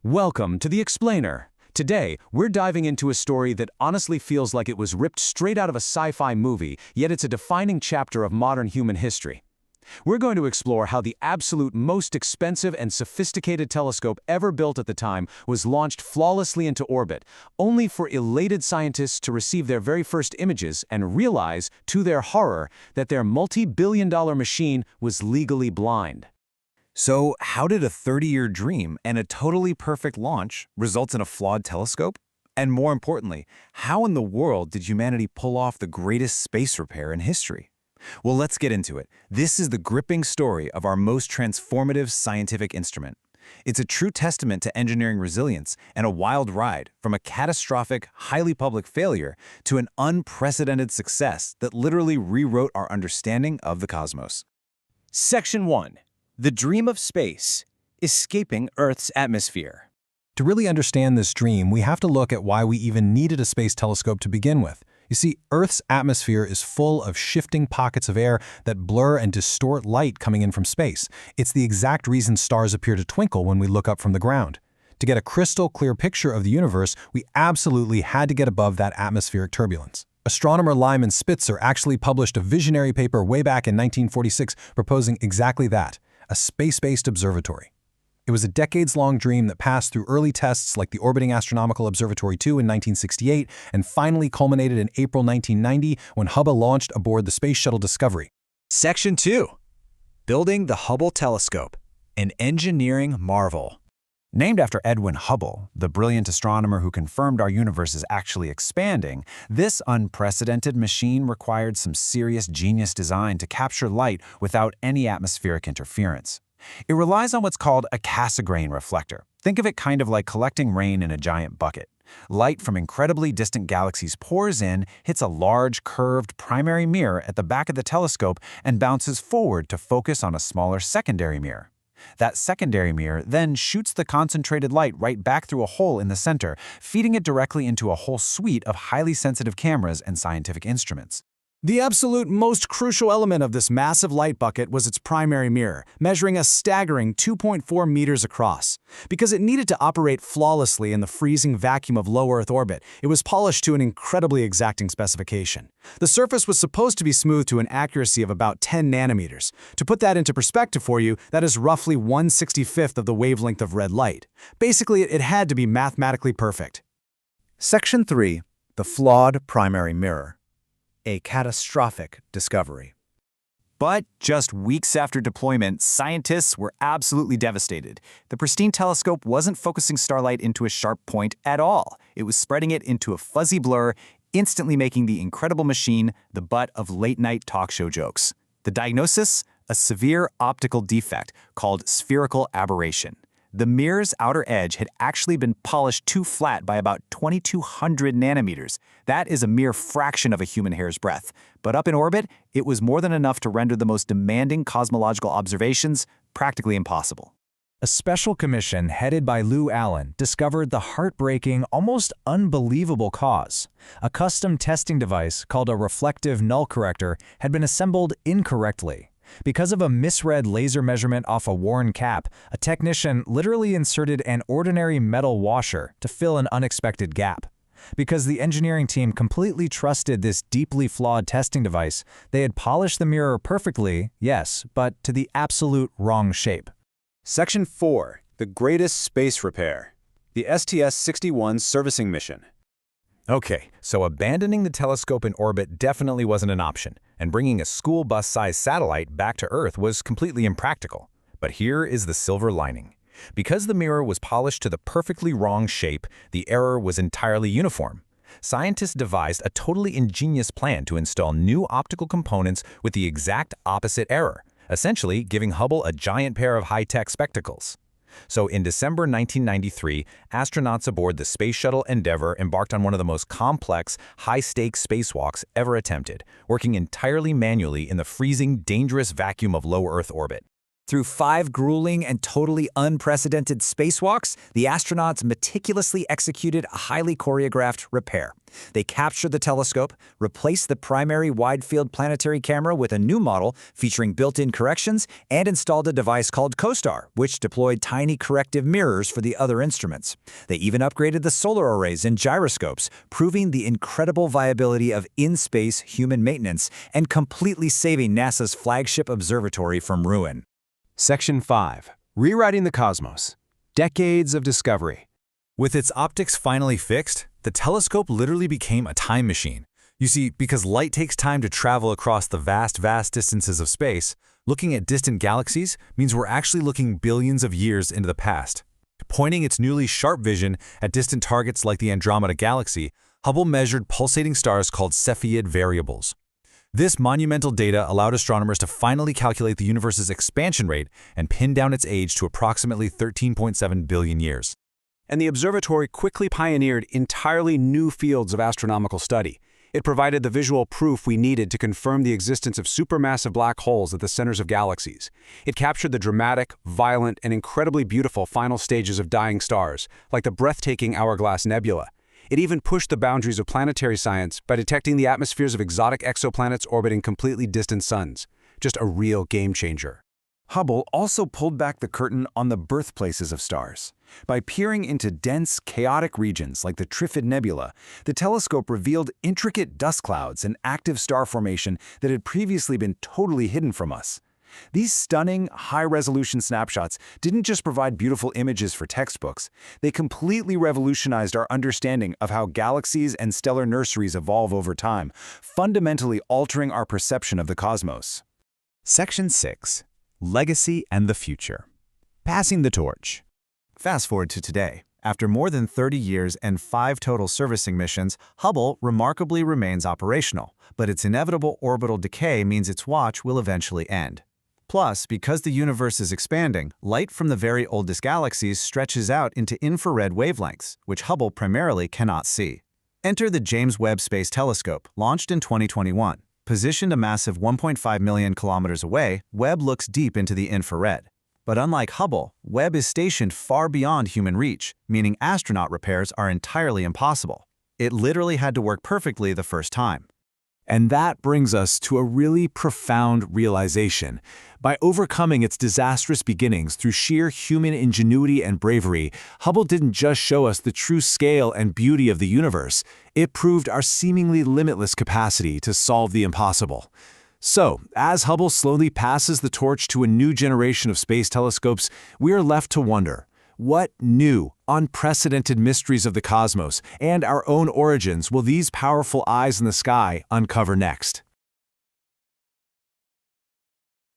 Welcome to The Explainer. Today, we're diving into a story that honestly feels like it was ripped straight out of a sci-fi movie, yet it's a defining chapter of modern human history. We're going to explore how the absolute most expensive and sophisticated telescope ever built at the time was launched flawlessly into orbit, only for elated scientists to receive their very first images and realize, to their horror, that their multi-billion-dollar machine was legally blind. So how did a 30-year dream and a totally perfect launch result in a flawed telescope? And more importantly, how in the world did humanity pull off the greatest space repair in history? Well, let's get into it. This is the gripping story of our most transformative scientific instrument. It's a true testament to engineering resilience and a wild ride from a catastrophic, highly public failure to an unprecedented success that literally rewrote our understanding of the cosmos. Section 1. The Dream of Space, Escaping Earth's Atmosphere. To really understand this dream, we have to look at why we even needed a space telescope to begin with. You see, Earth's atmosphere is full of shifting pockets of air that blur and distort light coming in from space. It's the exact reason stars appear to twinkle when we look up from the ground. To get a crystal clear picture of the universe, we absolutely had to get above that atmospheric turbulence. Astronomer Lyman Spitzer actually published a visionary paper way back in 1946 proposing exactly that. A space-based observatory. It was a decades-long dream that passed through early tests like the Orbiting Astronomical Observatory 2 in 1968 and finally culminated in April 1990 when Hubble launched aboard the Space Shuttle Discovery. Section 2. Building the Hubble Telescope, an engineering marvel. Named after Edwin Hubble, the brilliant astronomer who confirmed our universe is actually expanding, this unprecedented machine required some serious genius design to capture light without any atmospheric interference. It relies on what's called a Cassegrain reflector. Think of it kind of like collecting rain in a giant bucket. Light from incredibly distant galaxies pours in, hits a large, curved primary mirror at the back of the telescope, and bounces forward to focus on a smaller secondary mirror. That secondary mirror then shoots the concentrated light right back through a hole in the center, feeding it directly into a whole suite of highly sensitive cameras and scientific instruments. The absolute most crucial element of this massive light bucket was its primary mirror, measuring a staggering 2.4 meters across. Because it needed to operate flawlessly in the freezing vacuum of low Earth orbit, it was polished to an incredibly exacting specification. The surface was supposed to be smooth to an accuracy of about 10 nanometers. To put that into perspective for you, that is roughly 1/65th of the wavelength of red light. Basically, it had to be mathematically perfect. Section 3. The Flawed Primary Mirror. A catastrophic discovery. But just weeks after deployment, scientists were absolutely devastated. The pristine telescope wasn't focusing starlight into a sharp point at all. It was spreading it into a fuzzy blur, instantly making the incredible machine the butt of late-night talk show jokes. The diagnosis? A severe optical defect called spherical aberration. The mirror's outer edge had actually been polished too flat by about 2,200 nanometers. That is a mere fraction of a human hair's breadth. But up in orbit, it was more than enough to render the most demanding cosmological observations practically impossible. A special commission headed by Lou Allen discovered the heartbreaking, almost unbelievable cause. A custom testing device called a reflective null corrector had been assembled incorrectly. Because of a misread laser measurement off a worn cap, a technician literally inserted an ordinary metal washer to fill an unexpected gap. Because the engineering team completely trusted this deeply flawed testing device, they had polished the mirror perfectly, yes, but to the absolute wrong shape. Section 4. The Greatest Space Repair. The STS-61 Servicing Mission. Okay, so abandoning the telescope in orbit definitely wasn't an option, and bringing a school bus-sized satellite back to Earth was completely impractical. But here is the silver lining. Because the mirror was polished to the perfectly wrong shape, the error was entirely uniform. Scientists devised a totally ingenious plan to install new optical components with the exact opposite error, essentially giving Hubble a giant pair of high-tech spectacles. So in December 1993, astronauts aboard the Space Shuttle Endeavour embarked on one of the most complex, high-stakes spacewalks ever attempted, working entirely manually in the freezing, dangerous vacuum of low Earth orbit. Through 5 grueling and totally unprecedented spacewalks, the astronauts meticulously executed a highly choreographed repair. They captured the telescope, replaced the primary wide-field planetary camera with a new model featuring built-in corrections, and installed a device called CoStar, which deployed tiny corrective mirrors for the other instruments. They even upgraded the solar arrays and gyroscopes, proving the incredible viability of in-space human maintenance and completely saving NASA's flagship observatory from ruin. Section 5. Rewriting the Cosmos. Decades of Discovery. With its optics finally fixed, the telescope literally became a time machine. You see, because light takes time to travel across the vast distances of space, looking at distant galaxies means we're actually looking billions of years into the past. Pointing its newly sharp vision at distant targets like the Andromeda Galaxy, Hubble measured pulsating stars called Cepheid variables. This monumental data allowed astronomers to finally calculate the universe's expansion rate and pin down its age to approximately 13.7 billion years. And the observatory quickly pioneered entirely new fields of astronomical study. It provided the visual proof we needed to confirm the existence of supermassive black holes at the centers of galaxies. It captured the dramatic, violent, and incredibly beautiful final stages of dying stars, like the breathtaking Hourglass Nebula. It even pushed the boundaries of planetary science by detecting the atmospheres of exotic exoplanets orbiting completely distant suns. Just a real game changer. Hubble also pulled back the curtain on the birthplaces of stars. By peering into dense, chaotic regions like the Trifid Nebula, the telescope revealed intricate dust clouds and active star formation that had previously been totally hidden from us. These stunning, high-resolution snapshots didn't just provide beautiful images for textbooks, they completely revolutionized our understanding of how galaxies and stellar nurseries evolve over time, fundamentally altering our perception of the cosmos. Section 6. Legacy and the Future. Passing the torch. Fast forward to today. After more than 30 years and 5 total servicing missions, Hubble remarkably remains operational, but its inevitable orbital decay means its watch will eventually end. Plus, because the universe is expanding, light from the very oldest galaxies stretches out into infrared wavelengths, which Hubble primarily cannot see. Enter the James Webb Space Telescope, launched in 2021. Positioned a massive 1.5 million kilometers away, Webb looks deep into the infrared. But unlike Hubble, Webb is stationed far beyond human reach, meaning astronaut repairs are entirely impossible. It literally had to work perfectly the first time. And that brings us to a really profound realization. By overcoming its disastrous beginnings through sheer human ingenuity and bravery, Hubble didn't just show us the true scale and beauty of the universe, it proved our seemingly limitless capacity to solve the impossible. So, as Hubble slowly passes the torch to a new generation of space telescopes, we are left to wonder, what new, unprecedented mysteries of the cosmos and our own origins will these powerful eyes in the sky uncover next?